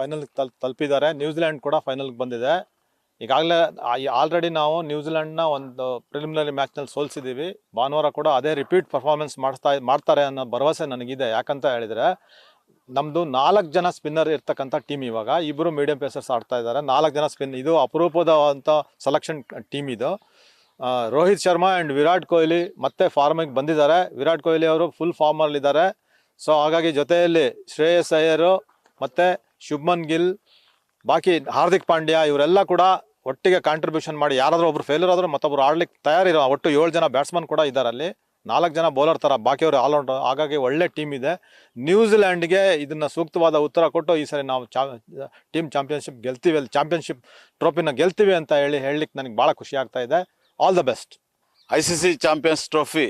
Final ತಲುಪಿದ್ದಾರೆ. New Zealand ಕೂಡ ಫೈನಲ್ಗೆ ಬಂದಿದೆ. ಈಗಾಗಲೇ ಆಲ್ರೆಡಿ ನಾವು ನ್ಯೂಜಿಲೆಂಡ್ನ ಒಂದು ಪ್ರಿಲಿಮಿನರಿ ಮ್ಯಾಚ್ನಲ್ಲಿ ಸೋಲಿಸಿದ್ದೀವಿ. ಭಾನುವಾರ ಕೂಡ ಅದೇ ರಿಪೀಟ್ ಪರ್ಫಾರ್ಮೆನ್ಸ್ ಮಾಡ್ತಾರೆ ಅನ್ನೋ ಭರವಸೆ ನನಗಿದೆ. ಯಾಕಂತ ಹೇಳಿದರೆ ನಮ್ಮದು 4 ಜನ ಸ್ಪಿನ್ನರ್ ಇರ್ತಕ್ಕಂಥ ಟೀಮ್. ಇವಾಗ ಇಬ್ಬರು ಮೀಡಿಯಂ ಪೇಸರ್ಸ್ ಆಡ್ತಾ ಇದ್ದಾರೆ. 4 ಜನ ಸ್ಪಿನ್. ಇದು ಅಪರೂಪದಂಥ ಸೆಲೆಕ್ಷನ್ ಟೀಮ್ ಇದು. ರೋಹಿತ್ ಶರ್ಮಾ ಆ್ಯಂಡ್ ವಿರಾಟ್ ಕೊಹ್ಲಿ ಮತ್ತೆ ಫಾರ್ಮಿಗೆ ಬಂದಿದ್ದಾರೆ. ವಿರಾಟ್ ಕೊಹ್ಲಿ ಅವರು ಫುಲ್ ಫಾರ್ಮಲ್ಲಿದ್ದಾರೆ. ಸೊ ಹಾಗಾಗಿ ಜೊತೆಯಲ್ಲಿ ಶ್ರೇಯಸ್ ಅಯ್ಯರು ಮತ್ತು ಶುಭ್ಮನ್ ಗಿಲ್, ಬಾಕಿ ಹಾರ್ದಿಕ್ ಪಾಂಡ್ಯ ಇವರೆಲ್ಲ ಕೂಡ ಒಟ್ಟಿಗೆ ಕಾಂಟ್ರಿಬ್ಯೂಷನ್ ಮಾಡಿ ಯಾರಾದರೂ ಒಬ್ರು ಫೇಲ್ಯೂರ್ ಆದರೂ ಮತ್ತೊಬ್ರು ಆಡ್ಲಿಕ್ಕೆ ತಯಾರಿರೋ ಒಟ್ಟು 7 ಜನ ಬ್ಯಾಟ್ಸ್ಮನ್ ಕೂಡ ಇದ್ದಾರೆ. ಅಲ್ಲಿ 4 ಜನ ಬೌಲರ್ ಥರ, ಬಾಕಿಯವರು ಆಲ್ರೌಂಡರ್. ಹಾಗಾಗಿ ಒಳ್ಳೆ ಟೀಮ್ ಇದೆ. ನ್ಯೂಜಿಲ್ಯಾಂಡ್ಗೆ ಇದನ್ನು ಸೂಕ್ತವಾದ ಉತ್ತರ ಕೊಟ್ಟು ಈ ಸರಿ ನಾವು ಟೀಮ್ ಚಾಂಪಿಯನ್ಶಿಪ್ ಗೆಲ್ತೀವಿ, ಚಾಂಪಿಯನ್ಶಿಪ್ ಟ್ರೋಫಿನ ಗೆಲ್ತೀವಿ ಅಂತ ಹೇಳಲಿಕ್ಕೆ ನನಗೆ ಭಾಳ ಖುಷಿ ಆಗ್ತಾ ಇದೆ. ಆಲ್ ದ best. ICC champions trophy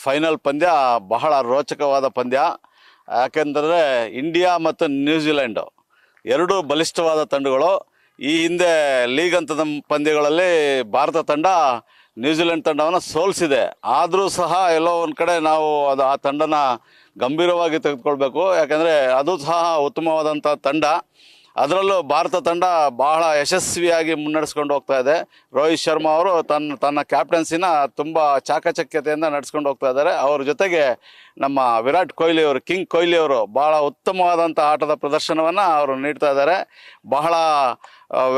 final ಪಂದ್ಯ ಬಹಳ ರೋಚಕವಾದ ಪಂದ್ಯ. ಯಾಕೆಂದರೆ ಇಂಡಿಯಾ ಮತ್ತು ನ್ಯೂಜಿಲೆಂಡು ಎರಡೂ ಬಲಿಷ್ಠವಾದ ತಂಡಗಳು. ಈ ಹಿಂದೆ ಲೀಗ್ ಹಂತದ ಪಂದ್ಯಗಳಲ್ಲಿ ಭಾರತ ತಂಡ ನ್ಯೂಜಿಲೆಂಡ್ ತಂಡವನ್ನು ಸೋಲಿಸಿದೆ. ಆದರೂ ಸಹ ಎಲ್ಲೋ ಒಂದು ಕಡೆ ನಾವು ಆ ತಂಡನ ಗಂಭೀರವಾಗಿ ತೆಗೆದುಕೊಳ್ಬೇಕು. ಯಾಕೆಂದರೆ ಅದು ಸಹ ಉತ್ತಮವಾದಂಥ ತಂಡ. ಅದರಲ್ಲೂ ಭಾರತ ತಂಡ ಬಹಳ ಯಶಸ್ವಿಯಾಗಿ ಮುನ್ನಡೆಸ್ಕೊಂಡು ಹೋಗ್ತಾ ಇದೆ. ರೋಹಿತ್ ಶರ್ಮಾ ಅವರು ತನ್ನ ಕ್ಯಾಪ್ಟನ್ಸಿನ ತುಂಬ ಚಾಕಚಕ್ಯತೆಯಿಂದ ನಡೆಸ್ಕೊಂಡು ಹೋಗ್ತಾ ಇದ್ದಾರೆ. ಅವ್ರ ಜೊತೆಗೆ ನಮ್ಮ ವಿರಾಟ್ ಕೊಹ್ಲಿ ಅವರು, ಕಿಂಗ್ ಕೊಹ್ಲಿ ಅವರು ಭಾಳ ಉತ್ತಮವಾದಂಥ ಆಟದ ಪ್ರದರ್ಶನವನ್ನು ಅವರು ನೀಡ್ತಾ ಇದ್ದಾರೆ. ಬಹಳ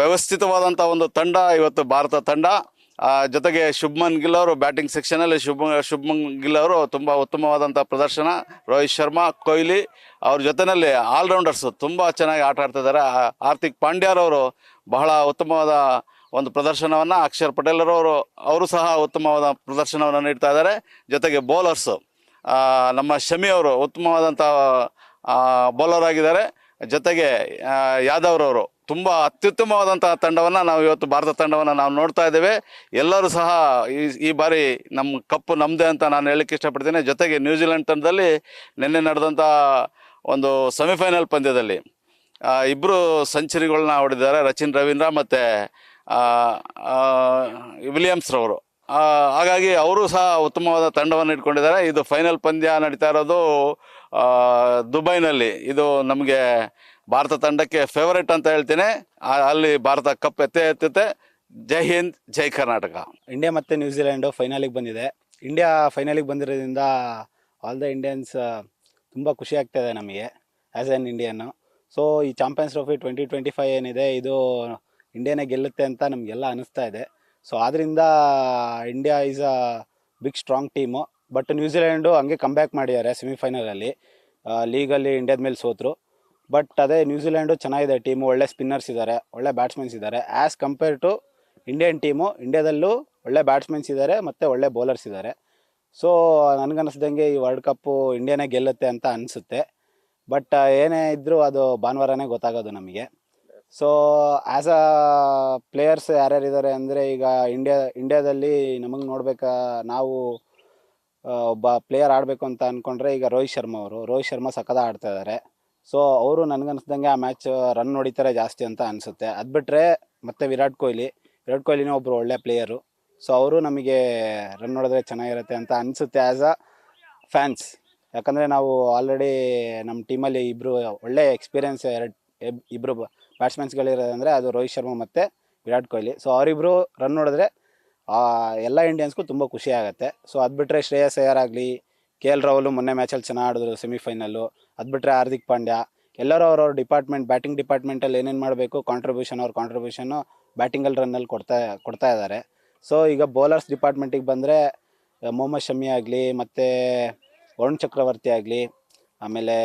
ವ್ಯವಸ್ಥಿತವಾದಂಥ ಒಂದು ತಂಡ ಇವತ್ತು ಭಾರತ ತಂಡ. ಜೊತೆಗೆ ಶುಭ್ಮನ್ ಗಿಲ್ ಅವರು ಬ್ಯಾಟಿಂಗ್ ಸೆಕ್ಷನಲ್ಲಿ ಶುಭ್ಮನ್ ಗಿಲ್ ಅವರು ತುಂಬ ಉತ್ತಮವಾದಂಥ ಪ್ರದರ್ಶನ. ರೋಹಿತ್ ಶರ್ಮಾ, ಕೊಹ್ಲಿ ಅವ್ರ ಜೊತೆಯಲ್ಲಿ ಆಲ್ರೌಂಡರ್ಸು ತುಂಬ ಚೆನ್ನಾಗಿ ಆಟ ಆಡ್ತಾ ಇದ್ದಾರೆ. ಹಾರ್ದಿಕ್ ಪಾಂಡ್ಯರವರು ಬಹಳ ಉತ್ತಮವಾದ ಒಂದು ಪ್ರದರ್ಶನವನ್ನು, ಅಕ್ಷರ್ ಪಟೇಲರವರು ಅವರು ಸಹ ಉತ್ತಮವಾದ ಪ್ರದರ್ಶನವನ್ನು ನೀಡ್ತಾ ಇದ್ದಾರೆ. ಜೊತೆಗೆ ಬೌಲರ್ಸು ನಮ್ಮ ಶಮಿ ಅವರು ಉತ್ತಮವಾದಂಥ ಬೌಲರ್ ಆಗಿದ್ದಾರೆ. ಜೊತೆಗೆ ಯಾದವ್ರವರು ತುಂಬ ಅತ್ಯುತ್ತಮವಾದಂಥ ತಂಡವನ್ನು ನಾವು ಇವತ್ತು ಭಾರತ ತಂಡವನ್ನು ನಾವು ನೋಡ್ತಾ ಇದ್ದೇವೆ. ಎಲ್ಲರೂ ಸಹ ಈ ಬಾರಿ ನಮ್ಮ ಕಪ್ಪು ನಮ್ಮದೇ ಅಂತ ನಾನು ಹೇಳಕ್ಕೆ ಇಷ್ಟಪಡ್ತೀನಿ. ಜೊತೆಗೆ ನ್ಯೂಜಿಲೆಂಡ್ ತಂಡದಲ್ಲಿ ನಿನ್ನೆ ನಡೆದಂಥ ಒಂದು ಸೆಮಿಫೈನಲ್ ಪಂದ್ಯದಲ್ಲಿ ಇಬ್ಬರು ಸೆಂಚುರಿಗಳನ್ನ ಹೊಡೆದಿದ್ದಾರೆ, ರಚಿನ್ ರವೀಂದ್ರ ಮತ್ತು ವಿಲಿಯಮ್ಸ್ರವರು. ಹಾಗಾಗಿ ಅವರು ಸಹ ಉತ್ತಮವಾದ ತಂಡವನ್ನು ಇಟ್ಕೊಂಡಿದ್ದಾರೆ. ಇದು ಫೈನಲ್ ಪಂದ್ಯ ನಡೀತಾ ಇರೋದು ದುಬೈನಲ್ಲಿ. ಇದು ನಮಗೆ ಭಾರತ ತಂಡಕ್ಕೆ ಫೇವರೇಟ್ ಅಂತ ಹೇಳ್ತೀನಿ. ಅಲ್ಲಿ ಭಾರತ ಕಪ್ ಎತ್ತುತ್ತೆ. ಜೈ ಹಿಂದ್, ಜೈ ಕರ್ನಾಟಕ. ಇಂಡಿಯಾ ಮತ್ತು ನ್ಯೂಜಿಲೆಂಡು ಫೈನಲಿಗೆ ಬಂದಿದೆ. ಇಂಡಿಯಾ ಫೈನಲಿಗೆ ಬಂದಿರೋದ್ರಿಂದ ಆಲ್ ದ ಇಂಡಿಯನ್ಸ್ ತುಂಬ ಖುಷಿ ಆಗ್ತಾಯಿದೆ ನಮಗೆ ಆ್ಯಸ್ ಎನ್ ಇಂಡಿಯನ್ನು. ಸೊ ಈ ಚಾಂಪಿಯನ್ಸ್ ಟ್ರೋಫಿ 2025 ಏನಿದೆ, ಇದು ಇಂಡಿಯಾನೇ ಗೆಲ್ಲುತ್ತೆ ಅಂತ ನಮಗೆಲ್ಲ ಅನ್ನಿಸ್ತಾ ಇದೆ. ಸೊ ಆದ್ದರಿಂದ India is a big strong team. But New Zealand ಹಂಗೆ ಕಮ್ಬ್ಯಾಕ್ ಮಾಡಿದ್ದಾರೆ ಸೆಮಿಫೈನಲಲ್ಲಿ. ಲೀಗಲ್ಲಿ ಇಂಡಿಯಾದ ಮೇಲೆ ಸೋತರು. ಬಟ್ ಅದೇ ನ್ಯೂಜಿಲೆಂಡು ಚೆನ್ನಾಗಿದೆ ಟೀಮು, ಒಳ್ಳೆ ಸ್ಪಿನ್ನರ್ಸ್ ಇದ್ದಾರೆ, ಒಳ್ಳೆ ಬ್ಯಾಟ್ಸ್ಮನ್ಸ್ ಇದ್ದಾರೆ. As compare to Indian team, ಇಂಡಿಯಾದಲ್ಲೂ ಒಳ್ಳೆ ಬ್ಯಾಟ್ಸ್ಮನ್ಸ್ ಇದ್ದಾರೆ ಮತ್ತು ಒಳ್ಳೆ ಬೌಲರ್ಸ್ ಇದ್ದಾರೆ. ಸೊ ನನಗನ್ನಿಸ್ದಂಗೆ ಈ ವರ್ಲ್ಡ್ ಕಪ್ಪು ಇಂಡಿಯಾನೇ ಗೆಲ್ಲುತ್ತೆ ಅಂತ ಅನಿಸುತ್ತೆ. ಬಟ್ ಏನೇ ಇದ್ದರೂ ಅದು ಭಾನುವಾರನೇ ಗೊತ್ತಾಗೋದು ನಮಗೆ. ಸೊ ಆ್ಯಸ್ ಅ ಪ್ಲೇಯರ್ಸ್ ಯಾರ್ಯಾರಿದ್ದಾರೆ ಅಂದರೆ, ಈಗ ಇಂಡಿಯಾದಲ್ಲಿ ನಮಗೆ ನಾವು ಒಬ್ಬ ಪ್ಲೇಯರ್ ಆಡಬೇಕು ಅಂತ ಅಂದ್ಕೊಂಡ್ರೆ ಈಗ ರೋಹಿತ್ ಶರ್ಮಾ ಸಖತ್ ಆಡ್ತಾ ಇದ್ದಾರೆ. ಸೊ ಅವರು ನನಗನ್ಸ್ದಂಗೆ ಆ ಮ್ಯಾಚ್ ರನ್ ಹೊಡಿತಾರೆ ಜಾಸ್ತಿ ಅಂತ ಅನಿಸುತ್ತೆ. ಅದು ಬಿಟ್ಟರೆ ಮತ್ತು ವಿರಾಟ್ ಕೊಹ್ಲಿನೂ ಒಬ್ಬರು ಒಳ್ಳೆ ಪ್ಲೇಯರು. ಸೊ ಅವರು ನಮಗೆ ರನ್ ಹೊಡೆದ್ರೆ ಚೆನ್ನಾಗಿರುತ್ತೆ ಅಂತ ಅನಿಸುತ್ತೆ ಆ್ಯಸ್ ಅ ಫ್ಯಾನ್ಸ್. ಯಾಕಂದರೆ ನಾವು ಆಲ್ರೆಡಿ ನಮ್ಮ ಟೀಮಲ್ಲಿ ಇಬ್ಬರು ಒಳ್ಳೆ ಎಕ್ಸ್ಪೀರಿಯನ್ಸ್ ಇಬ್ಬರು ಬ್ಯಾಟ್ಸ್ಮನ್ಸ್ಗಳಿರೋದಂದರೆ ಅದು ರೋಹಿತ್ ಶರ್ಮಾ ಮತ್ತು ವಿರಾಟ್ ಕೊಹ್ಲಿ. ಸೊ ಅವರಿಬ್ಬರು ರನ್ ಹೊಡೆದ್ರೆ ಎಲ್ಲ ಇಂಡಿಯನ್ಸ್ಗೂ ತುಂಬ ಖುಷಿ ಆಗುತ್ತೆ. ಸೊ ಅದು ಬಿಟ್ಟರೆ ಶ್ರೇಯಸ್ ಅಯ್ಯರ್ ಆಗಲಿ, KL ರಾಹುಲ್ ಮೊನ್ನೆ ಮ್ಯಾಚಲ್ಲಿ ಚೆನ್ನಾಗಿ ಆಡಿದ್ರು ಸೆಮಿಫೈನಲ್ಲು. ಅದು ಬಿಟ್ಟರೆ ಹಾರ್ದಿಕ್ ಪಾಂಡ್ಯ, ಎಲ್ಲರೂ ಅವ್ರವ್ರ ಬ್ಯಾಟಿಂಗ್ ಡಿಪಾರ್ಟ್ಮೆಂಟಲ್ಲಿ ಏನೇನು ಮಾಡಬೇಕು ಕಾಂಟ್ರಿಬ್ಯೂಷನ್ನು ಬ್ಯಾಟಿಂಗಲ್ಲಿ ರನ್ನಲ್ಲಿ ಕೊಡ್ತಾ ಇದ್ದಾರೆ. ಸೊ ಈಗ ಬೌಲರ್ಸ್ ಡಿಪಾರ್ಟ್ಮೆಂಟಿಗೆ ಬಂದರೆ ಮೊಹಮ್ಮದ್ ಶಮಿ ಆಗಲಿ, ಮತ್ತು ವರುಣ್ ಚಕ್ರವರ್ತಿ ಆಗಲಿ, ಆಮೇಲೆ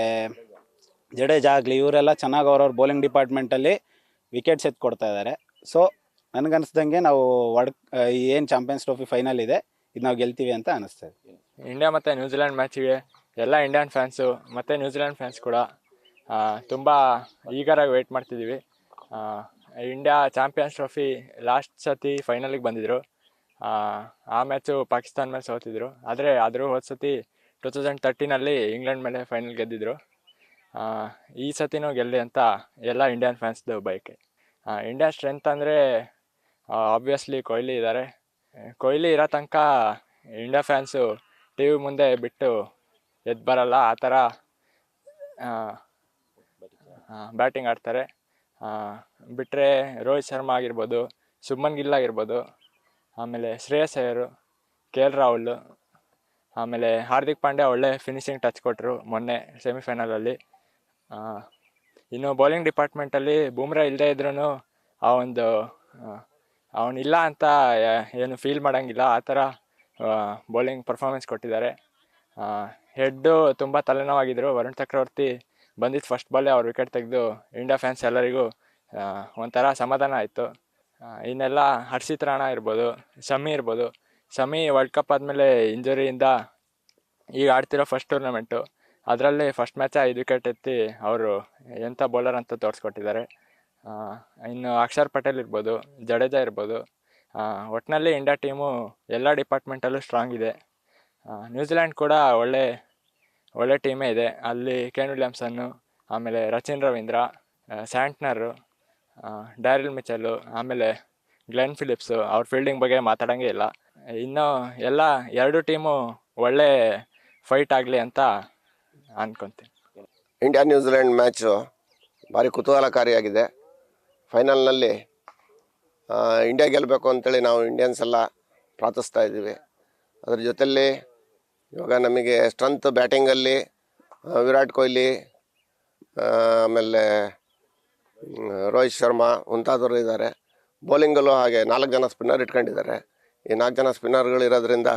ಜಡೇಜಾ ಆಗಲಿ, ಇವರೆಲ್ಲ ಚೆನ್ನಾಗಿ ಅವ್ರವ್ರ ಬೌಲಿಂಗ್ ಡಿಪಾರ್ಟ್ಮೆಂಟಲ್ಲಿ ವಿಕೆಟ್ಸ್ ಕೊಡ್ತಾ ಇದ್ದಾರೆ. ಸೊ ನನಗನ್ಸ್ದಂಗೆ ನಾವು ಏನು ಚಾಂಪಿಯನ್ಸ್ ಟ್ರೋಫಿ ಫೈನಲ್ ಇದೆ, ಇದು ನಾವು ಗೆಲ್ತೀವಿ ಅಂತ ಅನ್ನಿಸ್ತದೆ. ಇಂಡಿಯಾ ಮತ್ತು ನ್ಯೂಜಿಲೆಂಡ್ ಮ್ಯಾಚಿಗೆ ಎಲ್ಲ ಇಂಡಿಯನ್ ಫ್ಯಾನ್ಸು ಮತ್ತು ನ್ಯೂಜಿಲೆಂಡ್ ಫ್ಯಾನ್ಸ್ ಕೂಡ ತುಂಬ ಈಗರಾಗಿ ವೆಯ್ಟ್ ಮಾಡ್ತಿದ್ದೀವಿ. ಇಂಡಿಯಾ ಚಾಂಪಿಯನ್ಸ್ ಟ್ರೋಫಿ ಲಾಸ್ಟ್ ಸತಿ ಫೈನಲಿಗೆ ಬಂದಿದ್ದರು. ಆ ಮ್ಯಾಚು ಪಾಕಿಸ್ತಾನ ಮೇಲೆ ಸೋತಿದ್ರು. ಆದರೆ ಹೋದ ಸತಿ 2013 ಇಂಗ್ಲೆಂಡ್ ಮೇಲೆ ಫೈನಲ್ ಗೆದ್ದಿದ್ರು. ಈ ಸತಿನೂ ಗೆಲ್ಲಿ ಅಂತ ಎಲ್ಲ ಇಂಡಿಯನ್ ಫ್ಯಾನ್ಸ್ದು ಬಯಕೆ. ಇಂಡಿಯಾ ಸ್ಟ್ರೆಂತ್ ಅಂದರೆ ಆಬ್ವಿಯಸ್ಲಿ ಕೊಹ್ಲಿ ಇದ್ದಾರೆ. ಕೊಹ್ಲಿ ಇರೋ ತನಕ ಇಂಡಿಯಾ ಫ್ಯಾನ್ಸು ಟಿ ವಿ ಮುಂದೆ ಬಿಟ್ಟು ಎದ್ದು ಬರಲ್ಲ, ಆ ಥರ ಬ್ಯಾಟಿಂಗ್ ಆಡ್ತಾರೆ. ಬಿಟ್ಟರೆ ರೋಹಿತ್ ಶರ್ಮಾ ಆಗಿರ್ಬೋದು, ಶುಭ್ಮನ್ ಗಿಲ್ ಆಗಿರ್ಬೋದು, ಆಮೇಲೆ ಶ್ರೇಯಸ್ ಅಯ್ಯರ್, KL ರಾಹುಲ್, ಆಮೇಲೆ ಹಾರ್ದಿಕ್ ಪಾಂಡ್ಯ ಒಳ್ಳೆ ಫಿನಿಶಿಂಗ್ ಟಚ್ ಕೊಟ್ಟರು ಮೊನ್ನೆ ಸೆಮಿಫೈನಲಲ್ಲಿ. ಇನ್ನು ಬೌಲಿಂಗ್ ಡಿಪಾರ್ಟ್ಮೆಂಟಲ್ಲಿ ಬೂಮ್ರಾ ಇಲ್ಲದೇ ಇದ್ರೂ ಆ ಒಂದು ಅವನಿಲ್ಲ ಅಂತ ಏನು ಫೀಲ್ ಮಾಡೋಂಗಿಲ್ಲ, ಆ ಥರ ಬೌಲಿಂಗ್ ಪರ್ಫಾರ್ಮೆನ್ಸ್ ಕೊಟ್ಟಿದ್ದಾರೆ. ಹೆಡ್ಡು ತುಂಬ ತಲೆನೋವಾಗಿದ್ದರು. ವರುಣ್ ಚಕ್ರವರ್ತಿ ಬಂದಿದ್ದು ಫಸ್ಟ್ ಬಾಲೇ ಅವ್ರು ವಿಕೆಟ್ ತೆಗೆದು ಇಂಡಿಯಾ ಫ್ಯಾನ್ಸ್ ಎಲ್ಲರಿಗೂ ಒಂಥರ ಸಮಾಧಾನ ಆಯಿತು. ಇನ್ನೆಲ್ಲ ಹರ್ಷಿತ್ ರಾಣಾ ಇರ್ಬೋದು, ಶಮಿ ಇರ್ಬೋದು. ಶಮಿ ವರ್ಲ್ಡ್ ಕಪ್ ಆದಮೇಲೆ ಇಂಜುರಿಯಿಂದ ಈಗ ಆಡ್ತಿರೋ ಫಸ್ಟ್ ಟೂರ್ನಮೆಂಟು, ಅದರಲ್ಲಿ ಫಸ್ಟ್ ಮ್ಯಾಚ್ 5 ವಿಕೆಟ್ ಎತ್ತಿ ಅವರು ಎಂಥ ಬೌಲರ್ ಅಂತ ತೋರಿಸ್ಕೊಟ್ಟಿದ್ದಾರೆ. ಇನ್ನು ಅಕ್ಷರ್ ಪಟೇಲ್ ಇರ್ಬೋದು, ಜಡೇಜಾ ಇರ್ಬೋದು. ಒಟ್ಟಿನಲ್ಲಿ ಇಂಡಿಯಾ ಟೀಮು ಎಲ್ಲ ಡಿಪಾರ್ಟ್ಮೆಂಟಲ್ಲೂ ಸ್ಟ್ರಾಂಗ್ ಇದೆ. ನ್ಯೂಜಿಲ್ಯಾಂಡ್ ಕೂಡ ಒಳ್ಳೆ ಟೀಮೇ ಇದೆ. ಅಲ್ಲಿ ಕೇನ್ ವಿಲಿಯಮ್ಸನ್ನು, ಆಮೇಲೆ ರಚಿನ್ ರವೀಂದ್ರ, ಸ್ಯಾಂಟ್ನರು, ಡ್ಯಾರಿಲ್ ಮಿಚೆಲ್ಲು, ಆಮೇಲೆ ಗ್ಲೆನ್ ಫಿಲಿಪ್ಸು. ಅವ್ರ ಫೀಲ್ಡಿಂಗ್ ಬಗ್ಗೆ ಮಾತಾಡೋಂಗೆ ಇಲ್ಲ. ಇನ್ನು ಎಲ್ಲ 2 ಟೀಮು ಒಳ್ಳೆ ಫೈಟ್ ಆಗಲಿ ಅಂತ ಅಂದ್ಕೊತೀನಿ. ಇಂಡಿಯಾ ನ್ಯೂಜಿಲೆಂಡ್ ಮ್ಯಾಚು ಭಾರಿ ಕುತೂಹಲಕಾರಿಯಾಗಿದೆ. ಫೈನಲ್ನಲ್ಲಿ ಇಂಡಿಯಾ ಗೆಲ್ಲಬೇಕು ಅಂತೇಳಿ ನಾವು ಇಂಡಿಯನ್ಸ್ ಎಲ್ಲ ಪ್ರಾರ್ಥಿಸ್ತಾ ಇದ್ದೀವಿ. ಅದ್ರ ಜೊತೆಯಲ್ಲಿ ಇವಾಗ ನಮಗೆ ಸ್ಟ್ರೆಂತ್ ಬ್ಯಾಟಿಂಗಲ್ಲಿ ವಿರಾಟ್ ಕೊಹ್ಲಿ, ಆಮೇಲೆ ರೋಹಿತ್ ಶರ್ಮಾ ಮುಂತಾದವರು ಇದ್ದಾರೆ. ಬೌಲಿಂಗಲ್ಲೂ ಹಾಗೆ 4 ಜನ ಸ್ಪಿನ್ನರ್ ಇಟ್ಕೊಂಡಿದ್ದಾರೆ. ಈ 4 ಜನ ಸ್ಪಿನ್ನರ್ಗಳು ಇರೋದ್ರಿಂದ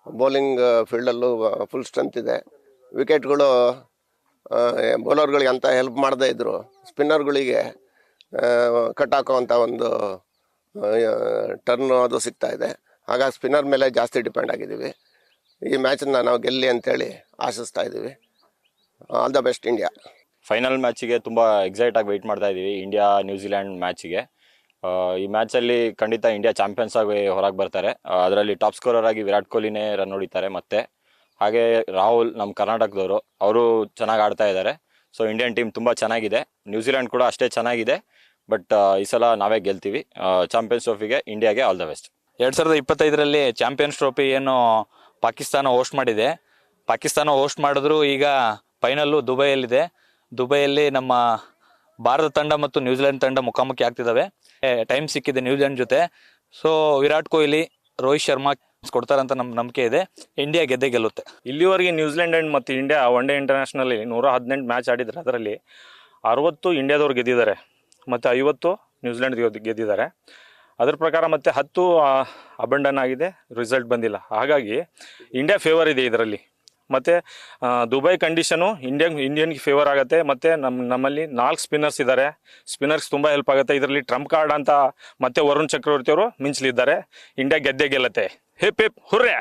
ಬೌಲಿಂಗ್ ಫೀಲ್ಡಲ್ಲೂ ಫುಲ್ ಸ್ಟ್ರೆಂತ್ ಇದೆ. ವಿಕೆಟ್ಗಳು ಬೌಲರ್ಗಳಿಗೆ ಅಂತ ಹೆಲ್ಪ್ ಮಾಡದೇ ಇದ್ದರು ಸ್ಪಿನ್ನರ್ಗಳಿಗೆ ಕಟ್ ಹಾಕೋವಂಥ ಒಂದು ಟರ್ನ್ ಅದು ಸಿಗ್ತಾ ಇದೆ. ಹಾಗಾಗಿ ಸ್ಪಿನ್ನರ್ ಮೇಲೆ ಜಾಸ್ತಿ ಡಿಪೆಂಡ್ ಆಗಿದ್ದೀವಿ. ಈ ಮ್ಯಾಚನ್ನು ನಾವು ಗೆಲ್ಲಿ ಅಂತೇಳಿ ಆಶಿಸ್ತಾ ಇದ್ದೀವಿ. ಆಲ್ ದ ಬೆಸ್ಟ್ ಇಂಡಿಯಾ. ಫೈನಲ್ ಮ್ಯಾಚಿಗೆ ತುಂಬ ಎಕ್ಸೈಟ್ ಆಗಿ ವೆಯ್ಟ್ ಮಾಡ್ತಾ ಇದ್ದೀವಿ. India New Zealand ಮ್ಯಾಚಿಗೆ. ಈ ಮ್ಯಾಚಲ್ಲಿ ಖಂಡಿತ ಇಂಡಿಯಾ ಚಾಂಪಿಯನ್ಸ್ ಆಗಿ ಹೊರಗೆ ಬರ್ತಾರೆ. ಅದರಲ್ಲಿ ಟಾಪ್ ಸ್ಕೋರರ್ ಆಗಿ ವಿರಾಟ್ ಕೊಹ್ಲಿನೇ ರನ್ ಹೊಡಿತಾರೆ. ಮತ್ತು ಹಾಗೆ ರಾಹುಲ್ ನಮ್ಮ ಕರ್ನಾಟಕದವರು, ಅವರು ಚೆನ್ನಾಗಿ ಆಡ್ತಾ ಇದ್ದಾರೆ. ಸೊ ಇಂಡಿಯನ್ ಟೀಮ್ ತುಂಬ ಚೆನ್ನಾಗಿದೆ. ನ್ಯೂಜಿಲ್ಯಾಂಡ್ ಕೂಡ ಅಷ್ಟೇ ಚೆನ್ನಾಗಿದೆ. ಬಟ್ ಈ ಸಲ ನಾವೇ ಗೆಲ್ತೀವಿ. ಚಾಂಪಿಯನ್ಸ್ ಟ್ರೋಫಿಗೆ ಇಂಡಿಯಾಗೆ ಆಲ್ ದ ಬೆಸ್ಟ್. 2025ರಲ್ಲಿ ಚಾಂಪಿಯನ್ಸ್ ಟ್ರೋಫಿ ಏನು ಪಾಕಿಸ್ತಾನ ಹೋಸ್ಟ್ ಮಾಡಿದೆ. ಪಾಕಿಸ್ತಾನ ಹೋಸ್ಟ್ ಮಾಡಿದ್ರು ಈಗ ಫೈನಲ್ಲು ದುಬೈಯಲ್ಲಿದೆ. ದುಬೈಯಲ್ಲಿ ನಮ್ಮ ಭಾರತ ತಂಡ ಮತ್ತು ನ್ಯೂಜಿಲೆಂಡ್ ತಂಡ ಮುಖಾಮುಖಿ ಆಗ್ತಿದ್ದಾವೆ. ಟೈಮ್ ಸಿಕ್ಕಿದೆ ನ್ಯೂಜಿಲೆಂಡ್ ಜೊತೆ. ಸೊ ವಿರಾಟ್ ಕೊಹ್ಲಿ, ರೋಹಿತ್ ಶರ್ಮಾ ಕೊಡ್ತಾರಂತ ನಮ್ಮ ನಂಬಿಕೆ ಇದೆ. ಇಂಡಿಯಾ ಗೆದ್ದೇ ಗೆಲ್ಲುತ್ತೆ. ಇಲ್ಲಿವರೆಗೆ ನ್ಯೂಜಿಲೆಂಡ್ ಆ್ಯಂಡ್ ಮತ್ತು ಇಂಡಿಯಾ ಒನ್ ಡೇ ಇಂಟರ್ನ್ಯಾಷನಲ್ಲಿ 118 ಮ್ಯಾಚ್ ಆಡಿದ್ದಾರೆ. ಅದರಲ್ಲಿ 60 ಇಂಡಿಯಾದವ್ರು ಗೆದ್ದಿದ್ದಾರೆ ಮತ್ತು 50 ನ್ಯೂಜಿಲೆಂಡ್ ಗೆದ್ದಿದ್ದಾರೆ. ಅದ್ರ ಪ್ರಕಾರ ಮತ್ತೆ 10 ಅಬಂಡನ್ ಆಗಿದೆ, ರಿಸಲ್ಟ್ ಬಂದಿಲ್ಲ. ಹಾಗಾಗಿ ಇಂಡಿಯಾ ಫೇವರ್ ಇದೆ ಇದರಲ್ಲಿ. ಮತ್ತು ದುಬೈ ಕಂಡೀಷನು ಇಂಡಿಯನ್ಗೆ ಫೇವರ್ ಆಗುತ್ತೆ. ಮತ್ತು ನಮ್ಮಲ್ಲಿ 4 ಸ್ಪಿನ್ನರ್ಸ್ ಇದ್ದಾರೆ. ಸ್ಪಿನ್ನರ್ಸ್ ತುಂಬ ಹೆಲ್ಪ್ ಆಗುತ್ತೆ. ಇದರಲ್ಲಿ ಟ್ರಂಪ್ ಕಾರ್ಡ್ ಅಂತ ಮತ್ತೆ ವರುಣ್ ಚಕ್ರವರ್ತಿ ಅವರು ಮಿಂಚಲಿದ್ದಾರೆ. ಇಂಡಿಯಾ ಗೆದ್ದೇ ಗೆಲ್ಲತ್ತೆ. Hip hip ಹುರ್ರೆ.